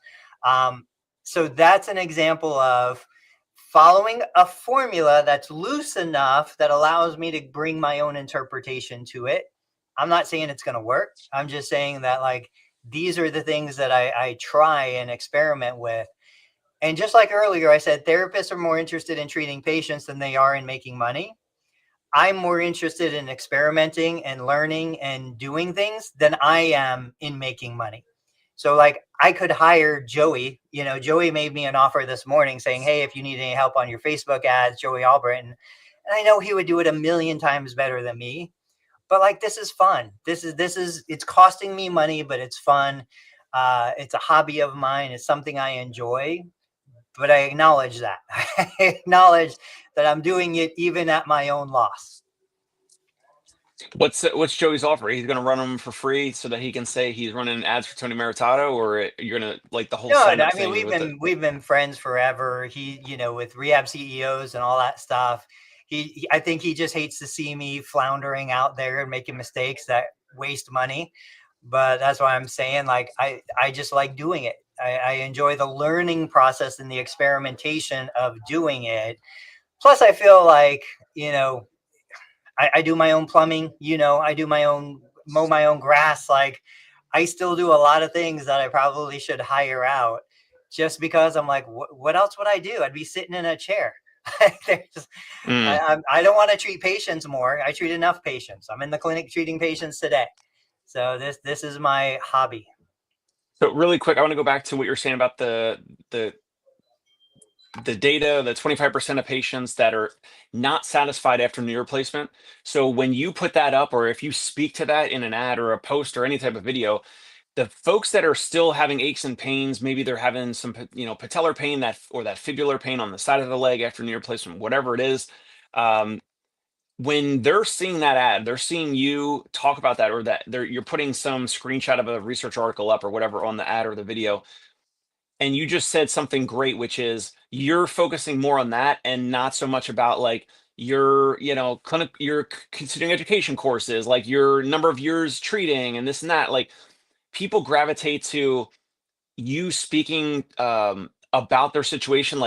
A: So that's an example of following a formula that's loose enough that allows me to bring my own interpretation to it. I'm not saying it's going to work. I'm just saying that these are the things that I try and experiment with. And just like earlier, I said therapists are more interested in treating patients than they are in making money. I'm more interested in experimenting and learning and doing things than I am in making money. So I could hire Joey. Joey made me an offer this morning saying, hey, if you need any help on your Facebook ads, Joey Albritton. And I know he would do it 1,000,000 times better than me. But this is fun. It's costing me money, but it's fun. It's a hobby of mine. It's something I enjoy. But I acknowledge that. I acknowledge that I'm doing it even at my own loss.
B: What's Joey's offer? He's going to run them for free so that he can say he's running ads for Tony Maritato, or you're going to the whole sign up thing?
A: We've been friends forever. He, with rehab CEOs and all that stuff. I think he just hates to see me floundering out there and making mistakes that waste money. But that's why I'm saying I just like doing it. I enjoy the learning process and the experimentation of doing it. Plus, I feel I do my own plumbing, I do mow my own grass. I still do a lot of things that I probably should hire out just because I'm what else would I do? I'd be sitting in a chair. I don't want to treat patients more. I treat enough patients. I'm in the clinic treating patients today. So this is my hobby.
B: So really quick, I want to go back to what you're saying about the data, the 25% of patients that are not satisfied after knee replacement. So when you put that up, or if you speak to that in an ad or a post or any type of video, the folks that are still having aches and pains, maybe they're having some, patellar pain or that fibular pain on the side of the leg after knee replacement, whatever it is, when they're seeing that ad, they're seeing you talk about that, or that you're putting some screenshot of a research article up or whatever on the ad or the video. And you just said something great, which is you're focusing more on that and not so much about your, your continuing education courses, your number of years treating and this and that. People gravitate to you speaking about their situation,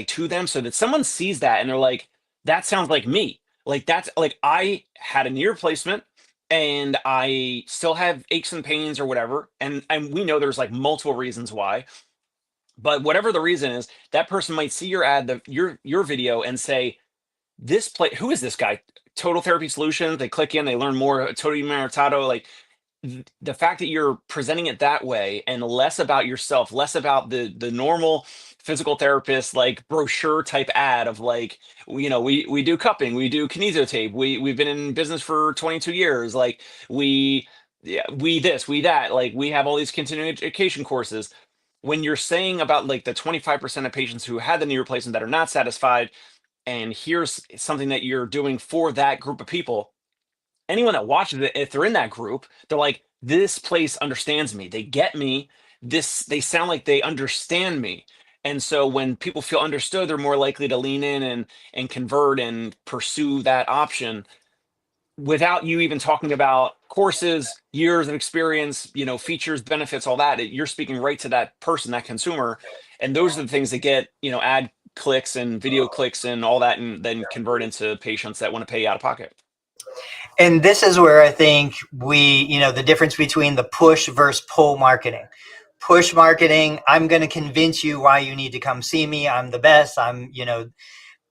B: to them, so that someone sees that and they're that sounds like me. That's I had a knee replacement and I still have aches and pains or whatever. And we know there's multiple reasons why. But whatever the reason is, that person might see your ad, your video, and say, who is this guy? Total Therapy Solutions. They click in, they learn more. Tony Maritato. The fact that you're presenting it that way and less about yourself, less about the normal physical therapist brochure type ad of we do cupping, we do kinesiotape, we've been in business for 22 years, we this, we that, we have all these continuing education courses. When you're saying about the 25% of patients who had the knee replacement that are not satisfied, and here's something that you're doing for that group of people, anyone that watches it, if they're in that group, they're this place understands me. They get me. They sound like they understand me. And so when people feel understood, they're more likely to lean in and convert and pursue that option without you even talking about courses, years of experience, features, benefits, all that. You're speaking right to that person, that consumer. And those are the things that get, ad clicks and video clicks and all that, and then convert into patients that want to pay out of pocket.
A: And this is where I think the difference between the push versus pull marketing. Push marketing, I'm going to convince you why you need to come see me. I'm the best.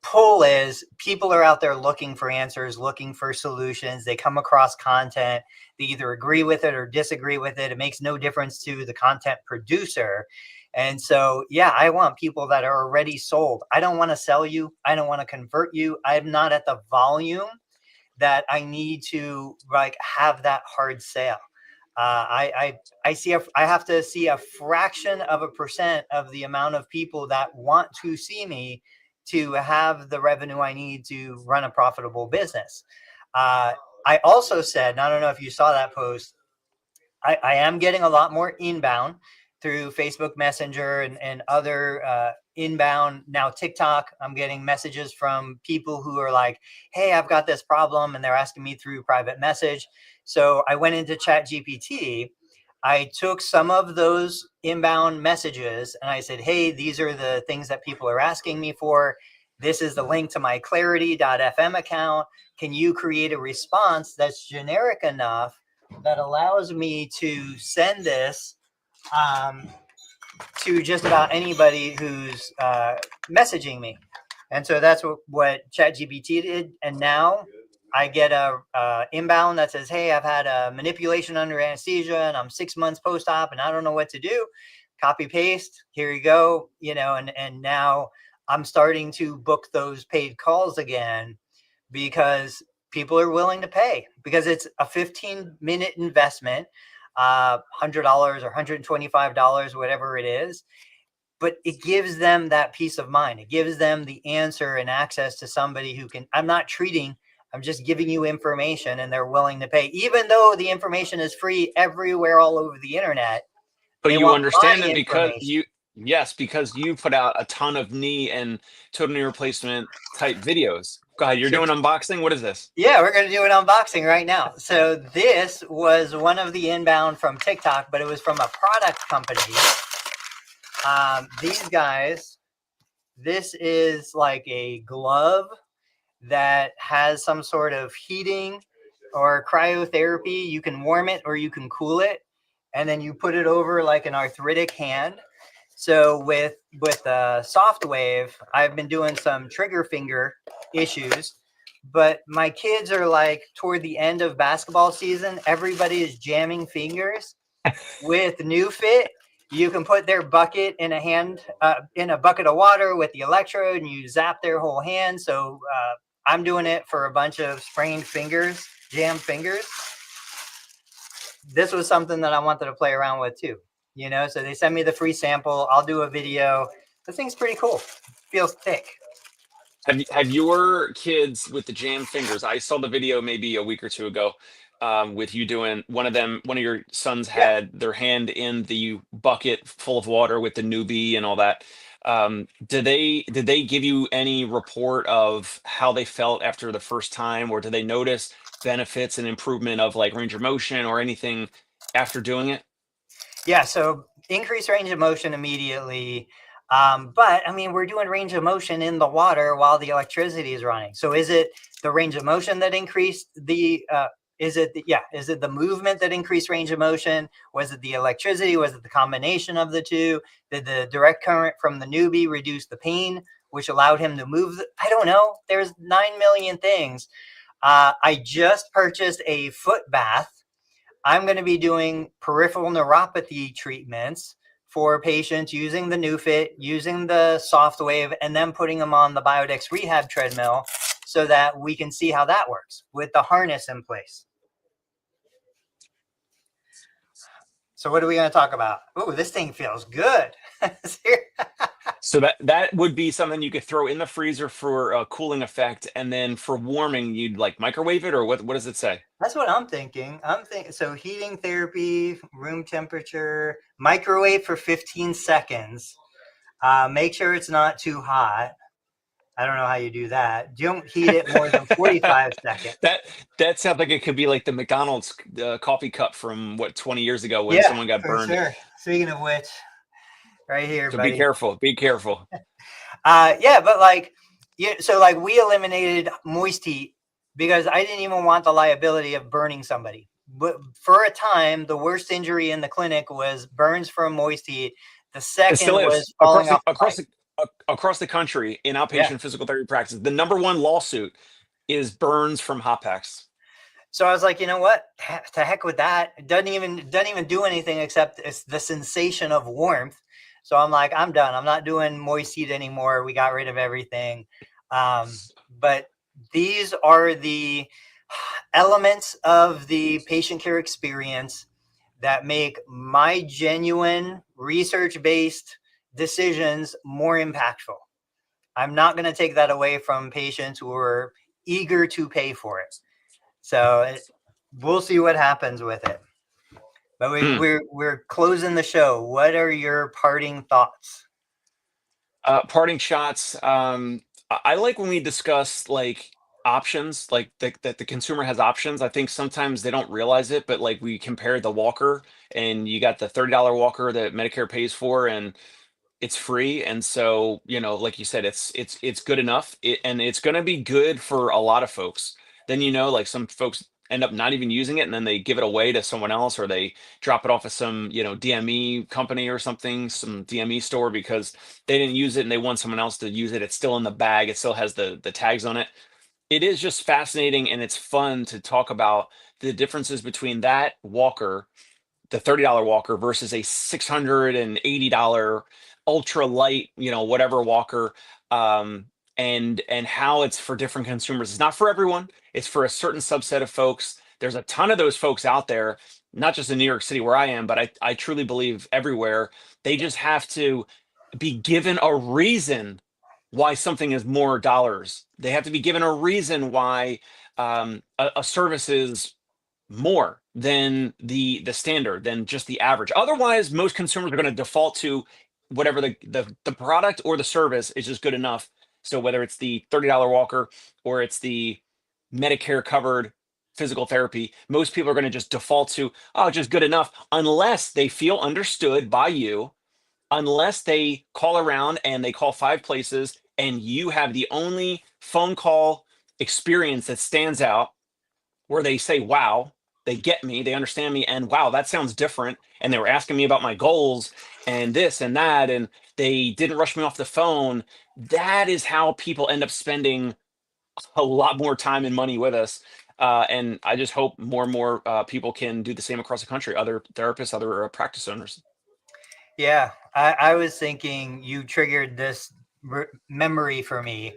A: Pull is people are out there looking for answers, looking for solutions. They come across content. They either agree with it or disagree with it. It makes no difference to the content producer. And so, yeah, I want people that are already sold. I don't want to sell you. I don't want to convert you. I'm not at the volume that I need to have that hard sale. I have to see a fraction of a percent of the amount of people that want to see me to have the revenue I need to run a profitable business. I also said, and I don't know if you saw that post, I am getting a lot more inbound through Facebook Messenger and other inbound. Now TikTok, I'm getting messages from people who are like, hey, I've got this problem, and they're asking me through private message. So I went into ChatGPT. I took some of those inbound messages and I said, hey, these are the things that people are asking me for. This is the link to my clarity.fm account. Can you create a response that's generic enough that allows me to send this to just about anybody who's messaging me? And so that's what ChatGPT did. And now I get a inbound that says, hey, I've had a manipulation under anesthesia and I'm 6 months post-op and I don't know what to do. Copy paste, here you go. And now I'm starting to book those paid calls again because people are willing to pay, because it's a 15-minute investment, $100 or $125, whatever it is. But it gives them that peace of mind. It gives them the answer and access to somebody who can, I'm just giving you information and they're willing to pay, even though the information is free everywhere all over the internet.
B: But you understand it because you put out a ton of knee and total knee replacement type videos. Go ahead. You're doing unboxing. What is this?
A: Yeah, we're going to do an unboxing right now. So this was one of the inbound from TikTok, but it was from a product company. These guys, this is like a glove that has some sort of heating or cryotherapy. You can warm it or you can cool it, and then you put it over like an arthritic hand. So with Soft Wave, I've been doing some trigger finger issues, but my kids are like toward the end of basketball season. Everybody is jamming fingers. With NeuFit, you can put their bucket in a bucket of water with the electrode, and you zap their whole hand. So I'm doing it for a bunch of sprained fingers, jammed fingers. This was something that I wanted to play around with too, so they sent me the free sample. I'll do a video. The thing's pretty cool. Feels thick.
B: Have your kids with the jam fingers? I saw the video maybe a week or two ago with you doing one of your sons had their hand in the bucket full of water with the newbie and all that. Did they give you any report of how they felt after the first time, or did they notice benefits and improvement of like range of motion or anything after doing it?
A: Yeah, so increase range of motion immediately. But I mean, we're doing range of motion in the water while the electricity is running. So is it the range of motion that increased is it the movement that increased range of motion? Was it the electricity? Was it the combination of the two? Did the direct current from the newbie reduce the pain, which allowed him to move? I don't know. There's 9 million things. I just purchased a foot bath. I'm going to be doing peripheral neuropathy treatments for patients using the NeuFit, using the Soft Wave, and then putting them on the Biodex Rehab treadmill so that we can see how that works with the harness in place. So what are we going to talk about? Oh, this thing feels good.
B: So that would be something you could throw in the freezer for a cooling effect, and then for warming, you'd like microwave it, or what does it say?
A: That's what I'm thinking. So heating therapy, room temperature, microwave for 15 seconds. Make sure it's not too hot. I don't know how you do that. Don't heat it more than 45 seconds.
B: That sounds like it could be like the McDonald's coffee cup from 20 years ago when someone got burned.
A: Sure. Speaking of which, right here,
B: so
A: buddy.
B: Be careful.
A: Yeah, but so we eliminated moist heat because I didn't even want the liability of burning somebody. But for a time, the worst injury in the clinic was burns from moist heat. The
B: It
A: second
B: still is
A: was falling off the bike.
B: across the country in outpatient
A: Yeah.
B: physical therapy practice. The number one lawsuit is burns from hot packs.
A: So I was like, you know what? To heck with that. It doesn't even do anything except it's the sensation of warmth. So I'm like, I'm done. I'm not doing moist heat anymore. We got rid of everything. But these are the elements of the patient care experience that make my genuine research-based decisions more impactful. I'm not going to take that away from patients who are eager to pay for it. So we'll see what happens with it. But we're closing the show. What are your parting thoughts?
B: Parting shots. I like when we discuss like options, like that the consumer has options. I think sometimes they don't realize it, but like we compare the walker, and you got the $30 walker that Medicare pays for, and it's free. And so, like you said, it's good enough, and it's going to be good for a lot of folks. Then, like some folks end up not even using it, and then they give it away to someone else, or they drop it off at some, DME company or something, some DME store, because they didn't use it and they want someone else to use it. It's still in the bag. It still has the tags on it. It is just fascinating, and it's fun to talk about the differences between that walker, the $30 walker, versus a $680 ultra light, whatever walker, and how it's for different consumers. It's not for everyone. It's for a certain subset of folks. There's a ton of those folks out there, not just in New York City where I am, but I truly believe everywhere. They just have to be given a reason why something is more dollars. They have to be given a reason why a service is more than the standard, than just the average. Otherwise, most consumers are going to default to whatever the product or the service is just good enough. So whether it's the $30 walker or it's the Medicare covered physical therapy, most people are going to just default to, oh, just good enough, unless they feel understood by you, unless they call around and they call 5 places and you have the only phone call experience that stands out, where they say, wow, they get me, they understand me, and wow, that sounds different. And they were asking me about my goals and this and that, and they didn't rush me off the phone. That is how people end up spending a lot more time and money with us. And I just hope more and more people can do the same across the country, other therapists, other practice owners.
A: Yeah, I was thinking you triggered this memory for me.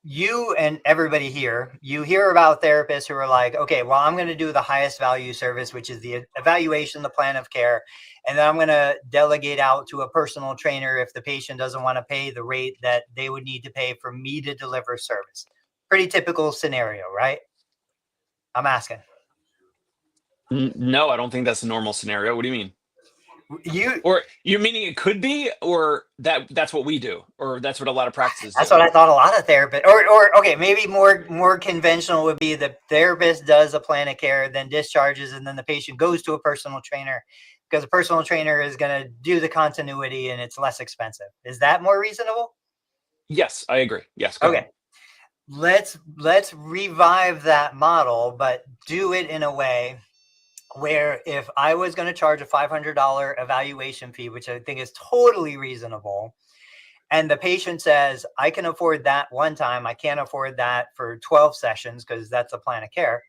A: You and everybody here, you hear about therapists who are like, okay, well, I'm going to do the highest value service, which is the evaluation, the plan of care. And then I'm going to delegate out to a personal trainer if the patient doesn't want to pay the rate that they would need to pay for me to deliver service. Pretty typical scenario, right? I'm asking.
B: No, I don't think that's a normal scenario. What do you mean?
A: Or
B: you meaning it could be, or that's what we do, or that's what a lot of practices do?
A: That's what I thought a lot of therapists, or okay, maybe more conventional would be the therapist does a plan of care, then discharges, and then the patient goes to a personal trainer, because a personal trainer is going to do the continuity and it's less expensive. Is that more reasonable?
B: Yes, I agree. Yes.
A: Okay. Let's revive that model, but do it in a way where if I was going to charge a $500 evaluation fee, which I think is totally reasonable, and the patient says, I can afford that one time, I can't afford that for 12 sessions because that's a plan of care,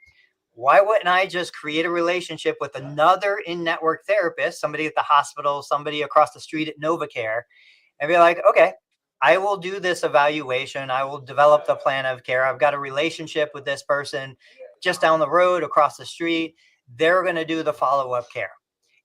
A: why wouldn't I just create a relationship with another in-network therapist, somebody at the hospital, somebody across the street at NovaCare, and be like, okay, I will do this evaluation. I will develop the plan of care. I've got a relationship with this person just down the road, across the street. They're going to do the follow-up care.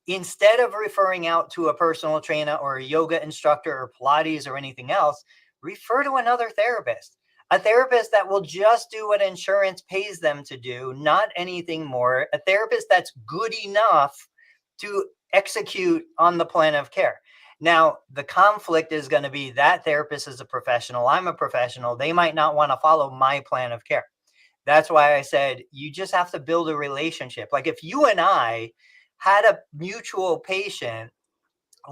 A: Instead of referring out to a personal trainer or a yoga instructor or Pilates or anything else, refer to another therapist, a therapist that will just do what insurance pays them to do, not anything more, a therapist that's good enough to execute on the plan of care. Now, the conflict is going to be that therapist is a professional. I'm a professional. They might not want to follow my plan of care. That's why I said you just have to build a relationship. Like if you and I had a mutual patient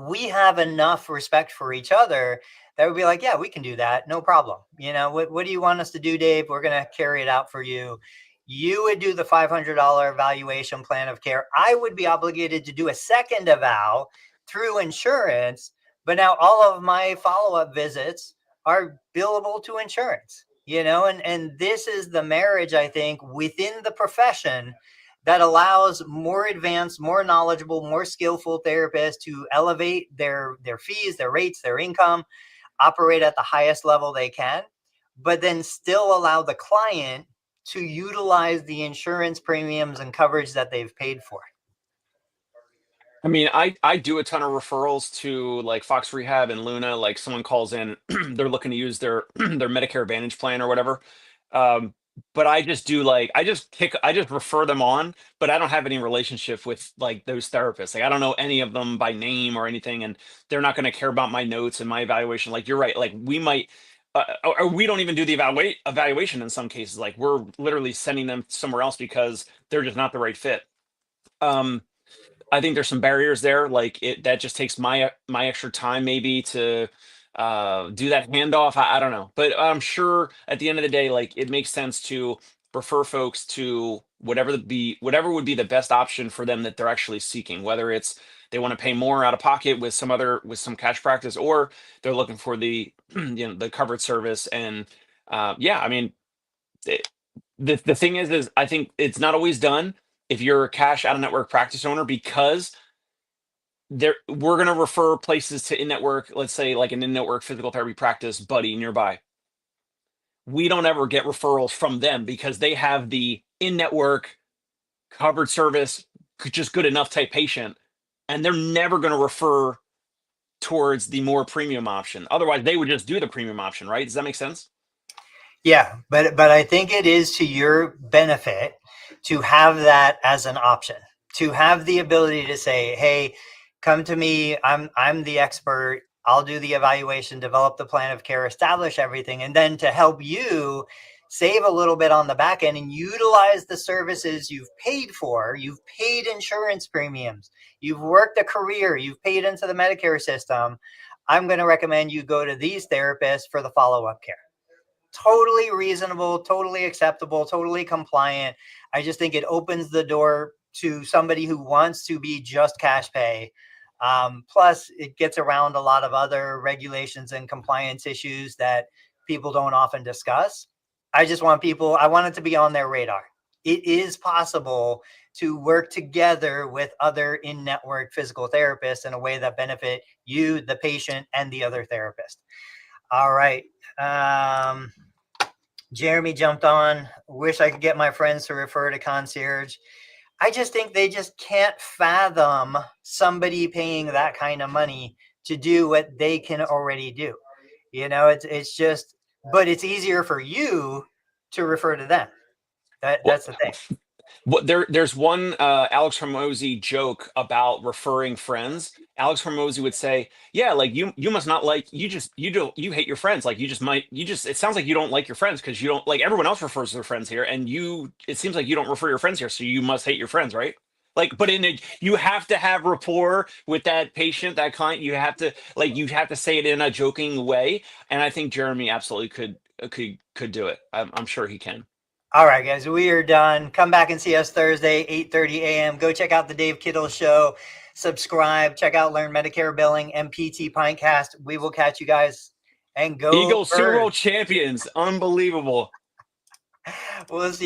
A: we have enough respect for each other that would be like, yeah, we can do that. No problem. You know, what do you want us to do, Dave? We're going to carry it out for you. You would do the $500 evaluation plan of care. I would be obligated to do a second eval through insurance, but now all of my follow-up visits are billable to insurance, you know, and this is the marriage, I think, within the profession that allows more advanced, more knowledgeable, more skillful therapists to elevate their fees, their rates, their income, operate at the highest level they can, but then still allow the client to utilize the insurance premiums and coverage that they've paid for.
B: I mean, I do a ton of referrals to like Fox Rehab and Luna. Like someone calls in, they're looking to use their their Medicare Advantage plan or whatever. But I just do like I just refer them on, but I don't have any relationship with like those therapists. Like I don't know any of them by name or anything, and they're not going to care about my notes and my evaluation. Like you're right. Like we might. Or we don't even do the evaluation in some cases. Like we're literally sending them somewhere else because they're just not the right fit. I think there's some barriers there. Like that just takes my extra time maybe to do that handoff. I don't know, but I'm sure at the end of the day, like it makes sense to refer folks to whatever would be the best option for them that they're actually seeking, whether it's they want to pay more out of pocket with some cash practice, or they're looking for the the covered service. And yeah, I mean, the thing is I think it's not always done if you're a cash out of network practice owner, because we're going to refer places to in-network, let's say like an in-network physical therapy practice buddy nearby. We don't ever get referrals from them because they have the in-network covered service, just good enough type patient, and they're never going to refer towards the more premium option. Otherwise, they would just do the premium option, right? Does that make sense?
A: Yeah, but I think it is to your benefit to have that as an option, to have the ability to say, hey, come to me. I'm the expert. I'll do the evaluation, develop the plan of care, establish everything, and then to help you save a little bit on the back end and utilize the services you've paid for. You've paid insurance premiums. You've worked a career. You've paid into the Medicare system. I'm going to recommend you go to these therapists for the follow-up care. Totally reasonable, totally acceptable, totally compliant. I just think it opens the door to somebody who wants to be just cash pay. Plus, it gets around a lot of other regulations and compliance issues that people don't often discuss. I want it to be on their radar. It is possible to work together with other in-network physical therapists in a way that benefit you, the patient, and the other therapist. All right. Jeremy jumped on. Wish I could get my friends to refer to concierge. I just think they just can't fathom somebody paying that kind of money to do what they can already do. You know, it's just, but it's easier for you to refer to them. That's the thing.
B: What there's one Alex Hormozi joke about referring friends. Alex Hormozi would say, yeah, like you must not like, you hate your friends. Like it sounds like you don't like your friends because you don't like, everyone else refers to their friends here, and it seems like you don't refer your friends here, so you must hate your friends, right? Like, but you have to have rapport with that patient, that client. You have to say it in a joking way, and I think Jeremy absolutely could do it. I'm sure he can.
A: All right, guys, we are done. Come back and see us Thursday, 8:30 a.m. Go check out the Dave Kittle Show. Subscribe. Check out Learn Medicare Billing and PT Pintcast. We will catch you guys, and go
B: Eagles
A: Birds.
B: Super Bowl champions. Unbelievable.
A: We'll see you.